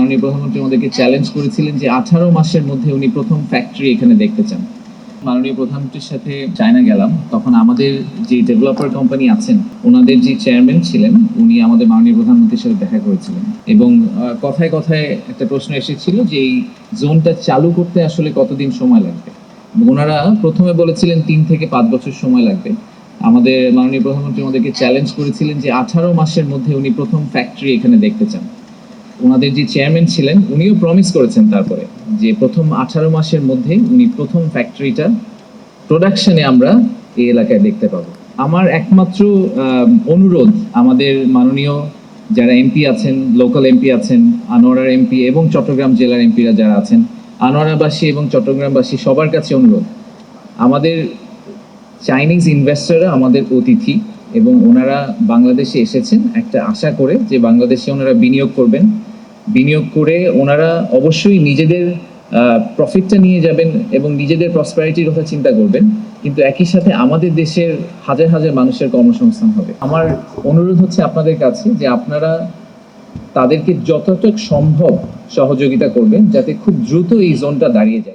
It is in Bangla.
মাননীয় প্রধানমন্ত্রী আমাদেরকে চ্যালেঞ্জ করেছিলেন যে 18 মাসের মধ্যে উনি প্রথম ফ্যাক্টরি এখানে দেখতে চান। মাননীয় প্রধানমন্ত্রীর সাথে চায়না গেলাম, তখন আমাদের যে ডেভেলপার কোম্পানি আছেন ওনাদের যে চেয়ারম্যান ছিলেন উনি আমাদের মাননীয় প্রধানমন্ত্রীর সাথে দেখা করেছিলেন এবং কথায় কথায় একটা প্রশ্ন এসেছিল যে এই জোনটা চালু করতে আসলে কতদিন সময় লাগবে। ওনারা প্রথমে বলেছিলেন 3 থেকে 5 বছর সময় লাগবে। আমাদের মাননীয় প্রধানমন্ত্রী আমাদেরকে চ্যালেঞ্জ করেছিলেন যে 18 মাসের মধ্যে উনি প্রথম ফ্যাক্টরি এখানে দেখতে চান। ওনাদের যে চেয়ারম্যান ছিলেন উনিও প্রমিস করেছেন তারপরে যে প্রথম 18 মাসের মধ্যে উনি প্রথম ফ্যাক্টরিটা প্রোডাকশনে আমরা এই এলাকায় দেখতে পাবো। আমার একমাত্র অনুরোধ আমাদের মাননীয় যারা এমপি আছেন, লোকাল এমপি আছেন, আনোয়ারার এমপি এবং চট্টগ্রাম জেলার এমপিরা যারা আছেন, আনোয়ারাবাসী এবং চট্টগ্রামবাসী সবার কাছে অনুরোধ, আমাদের চাইনিজ ইনভেস্টররা আমাদের অতিথি এবং ওনারা বাংলাদেশে এসেছেন একটা আশা করে যে বাংলাদেশে ওনারা বিনিয়োগ করবেন। বিনিয়োগ করে ওনারা অবশ্যই নিজেদের প্রফিটটা নিয়ে যাবেন এবং নিজেদের প্রসপারিটির কথা চিন্তা করবেন, কিন্তু একই সাথে আমাদের দেশের হাজার হাজার মানুষের কর্মসংস্থান হবে। আমার অনুরোধ হচ্ছে আপনাদের কাছে যে আপনারা তাদেরকে যতটুকু সম্ভব সহযোগিতা করবেন যাতে খুব দ্রুত এই জোনটা দাঁড়িয়ে যায়।